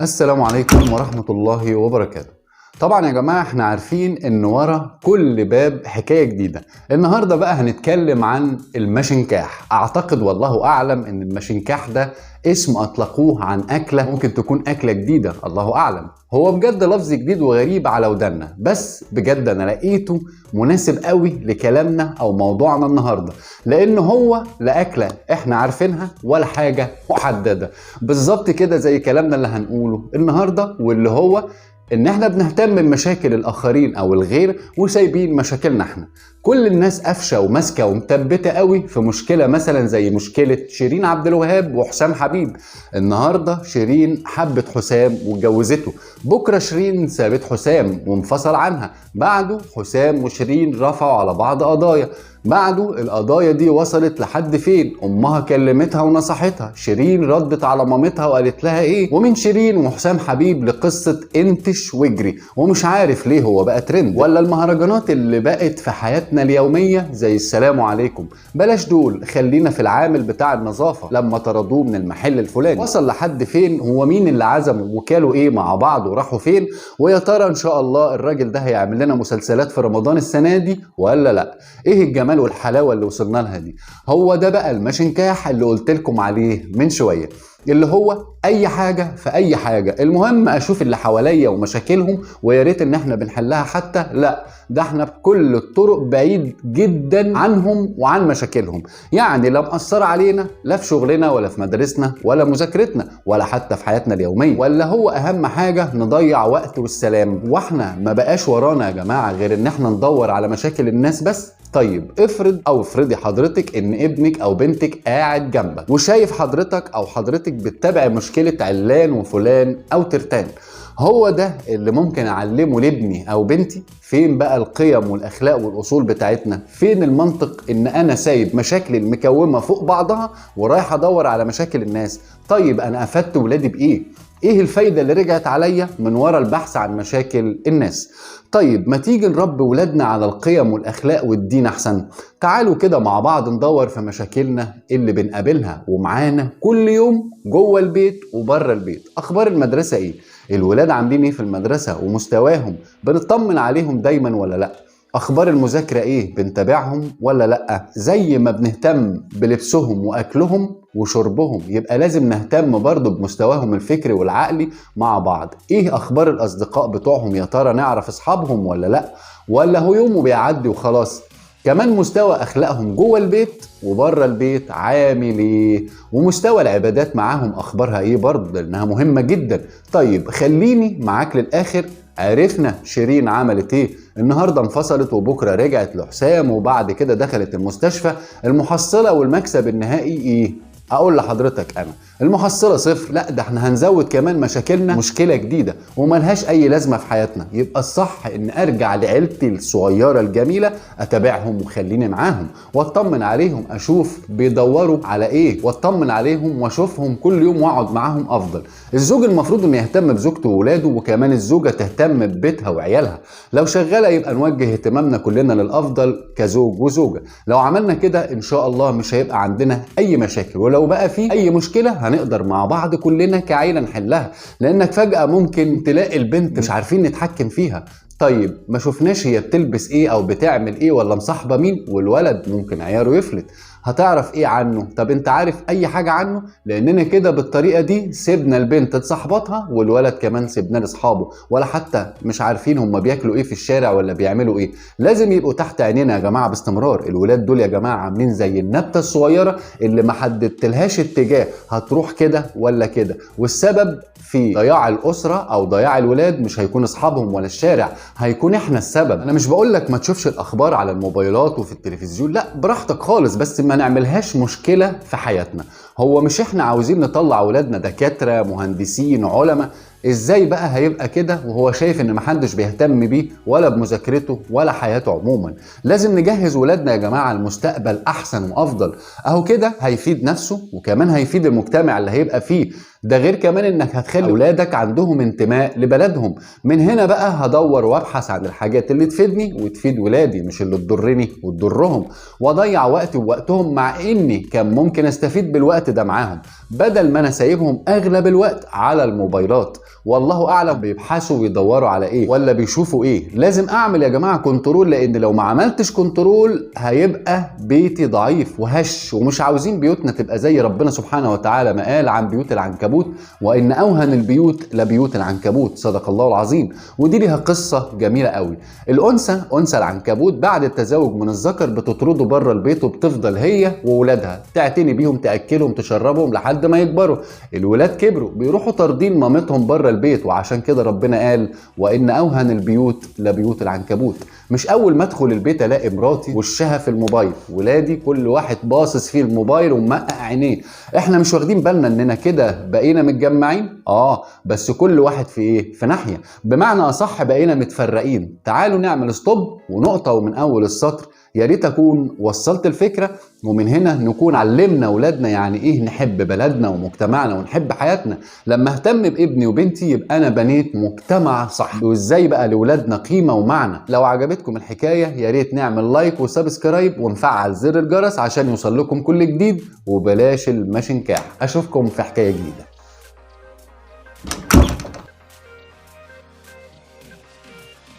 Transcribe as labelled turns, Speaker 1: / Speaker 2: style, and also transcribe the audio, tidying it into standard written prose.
Speaker 1: السلام عليكم ورحمة الله وبركاته. طبعا يا جماعة احنا عارفين ان ورا كل باب حكاية جديدة. النهاردة بقى هنتكلم عن المشنكاح. اعتقد والله اعلم ان المشنكاح ده اسم اطلقوه عن اكلة ممكن تكون اكلة جديدة، الله اعلم. هو بجد لفظ جديد وغريب على ودنا، بس بجد انا لقيته مناسب قوي لكلامنا او موضوعنا النهاردة، لان هو لا اكلة احنا عارفينها ولا حاجة محددة. بالظبط كده زي كلامنا اللي هنقوله النهاردة، واللي هو ان احنا بنهتم بمشاكل الاخرين او الغير وسايبين مشاكلنا احنا. كل الناس قافشه وماسكه ومثبته قوي في مشكله، مثلا زي مشكله شيرين عبد الوهاب وحسام حبيب. النهارده شيرين حبت حسام واتجوزته، بكره شيرين سابت حسام وانفصل عنها، بعده حسام وشيرين رفعوا على بعض قضايا، بعده القضايا دي وصلت لحد فين؟ امها كلمتها ونصحتها، شيرين ردت على مامتها وقالت لها ايه؟ ومن شيرين وحسام حبيب لقصه انتش واجري، ومش عارف ليه هو بقى ترند، ولا المهرجانات اللي بقت في حياتنا اليوميه زي السلام عليكم. بلاش دول، خلينا في العامل بتاع النظافه لما طردوه من المحل الفلاني، وصل لحد فين؟ هو مين اللي عزمه وكالوا ايه مع بعض وراحوا فين؟ ويا ترى ان شاء الله الراجل ده هيعمل لنا مسلسلات في رمضان السنه دي ولا لا؟ ايه الجمال والحلاوه اللي وصلنا لها دي؟ هو ده بقى المشنكاح اللي قلت لكم عليه من شويه، اللي هو اي حاجه في اي حاجه، المهم اشوف اللي حواليا ومشاكلهم ويا ريت ان احنا بنحلها حتى، لا ده احنا بكل الطرق بعيد جدا عنهم وعن مشاكلهم. يعني لا مأثرة علينا لا في شغلنا ولا في مدارسنا ولا مذاكرتنا ولا حتى في حياتنا اليوميه، ولا هو اهم حاجه نضيع وقت والسلام؟ واحنا ما بقاش ورانا يا جماعه غير ان احنا ندور على مشاكل الناس بس. طيب افرض او افرضي حضرتك ان ابنك او بنتك قاعد جنبك وشايف حضرتك او حضرتك بتتابع مشكله علان وفلان او ترتان، هو ده اللي ممكن اعلمه لابني او بنتي؟ فين بقى القيم والاخلاق والاصول بتاعتنا؟ فين المنطق ان انا سايب مشاكل المكومه فوق بعضها ورايح ادور على مشاكل الناس؟ طيب انا افدت ولادي بايه؟ ايه الفايدة اللي رجعت عليا من ورا البحث عن مشاكل الناس؟ طيب ما تيجي نربي ولادنا على القيم والاخلاق والدين احسن. تعالوا كده مع بعض ندور في مشاكلنا اللي بنقابلها ومعانا كل يوم جوه البيت وبره البيت. اخبار المدرسة ايه؟ الولاد عاملين ايه في المدرسة ومستواهم؟ بنطمن عليهم دايما ولا لا؟ اخبار المذاكرة ايه؟ بنتابعهم ولا لا؟ زي ما بنهتم بلبسهم واكلهم وشربهم يبقى لازم نهتم برضو بمستواهم الفكري والعقلي مع بعض. ايه اخبار الاصدقاء بتوعهم؟ يا ترى نعرف اصحابهم ولا لا؟ ولا هو يومه بيعدي وخلاص؟ كمان مستوى اخلاقهم جوه البيت وبره البيت عامل ايه؟ ومستوى العبادات معاهم اخبارها ايه برضه، لانها مهمة جدا. طيب خليني معاك للاخر. عرفنا شيرين عملت ايه؟ النهارده انفصلت وبكره رجعت لحسام وبعد كده دخلت المستشفى. المحصله والمكسب النهائي ايه؟ اقول لحضرتك انا المحصله صفر. لا ده احنا هنزود كمان مشاكلنا مشكله جديده وملهاش اي لازمه في حياتنا. يبقى الصح ان ارجع لعيلتي الصغيره الجميله، اتابعهم وخليني معاهم واطمن عليهم، اشوف بيدوروا على ايه واطمن عليهم واشوفهم كل يوم واقعد معاهم افضل. الزوج المفروض انه يهتم بزوجته وولاده، وكمان الزوجه تهتم ببيتها وعيالها. لو شغاله يبقى نوجه اهتمامنا كلنا للافضل كزوج وزوجه. لو عملنا كده ان شاء الله مش هيبقى عندنا اي مشاكل، ولو بقى في اي مشكله هنقدر مع بعض كلنا كعيله نحلها. لانك فجاه ممكن تلاقي البنت مش عارفين نتحكم فيها. طيب ما شفناش هي بتلبس ايه او بتعمل ايه ولا مصاحبه مين، والولد ممكن عياره يفلت. هتعرف ايه عنه؟ طب انت عارف اي حاجه عنه؟ لاننا كده بالطريقه دي سيبنا البنت لصاحبتها والولد كمان سيبناه لاصحابه، ولا حتى مش عارفين هم بياكلوا ايه في الشارع ولا بيعملوا ايه. لازم يبقوا تحت عينينا يا جماعه باستمرار. الولاد دول يا جماعه عاملين زي النبته الصغيره اللي ما حددتلهاش اتجاه، هتروح كده ولا كده، والسبب في ضياع الاسره او ضياع الولاد مش هيكون اصحابهم ولا الشارع، هيكون احنا السبب. انا مش بقول لك ما تشوفش الاخبار على الموبايلات وفي التلفزيون، لا براحتك خالص، بس ما نعملهاش مشكله في حياتنا. هو مش احنا عاوزين نطلع ولادنا دكاتره مهندسين علماء؟ ازاي بقى هيبقى كده وهو شايف ان محدش بيهتم بيه ولا بمذاكرته ولا حياته عموما؟ لازم نجهز ولادنا يا جماعه المستقبل احسن وافضل. اهو كده هيفيد نفسه وكمان هيفيد المجتمع اللي هيبقى فيه. ده غير كمان انك هتخلي اولادك عندهم انتماء لبلدهم. من هنا بقى هدور وابحث عن الحاجات اللي تفيدني وتفيد ولادي، مش اللي تضرني وتضرهم، واضيع وقتي ووقتهم، مع اني كان ممكن استفيد بالوقت ده معاهم بدل ما انا سايبهم اغلب الوقت على الموبايلات. والله اعلم بيبحثوا ويدوروا على ايه ولا بيشوفوا ايه. لازم اعمل يا جماعه كنترول، لان لو ما عملتش كنترول هيبقى بيتي ضعيف وهش، ومش عاوزين بيوتنا تبقى زي ربنا سبحانه وتعالى ما قال عن بيوت العنكبوت: وان اوهن البيوت لبيوت العنكبوت. صدق الله العظيم. ودي ليها قصه جميله قوي. انثى العنكبوت بعد التزاوج من الذكر بتطرده بره البيت، وبتفضل هي وولادها تعتني بيهم، تاكلهم تشربهم لحد ما يكبروا. الولاد كبروا بيروحوا طاردين مامتهم بره البيت، وعشان كده ربنا قال: وان اوهن البيوت لبيوت العنكبوت. مش اول ما ادخل البيت الاقي مراتي وشها في الموبايل، ولادي كل واحد باصص فيه الموبايل ومقع عينيه. احنا مش واخدين بالنا اننا كده بقينا متجمعين؟ بس كل واحد في ايه؟ في ناحية. بمعنى اصح بقينا متفرقين. تعالوا نعمل ستوب ونقطة ومن اول السطر. يا ريت اكون وصلت الفكرة، ومن هنا نكون علمنا ولادنا يعني ايه نحب بلدنا ومجتمعنا ونحب حياتنا. لما اهتم بابني وبنتي يبقى انا بنيت مجتمع صح. وازاي بقى لولادنا قيمة ومعنى. لو عجبتكم الحكاية يا ريت نعمل لايك وسبسكرايب ونفعل زر الجرس عشان يوصل لكم كل جديد، وبلاش المشنكاح. اشوفكم في حكاية جديدة.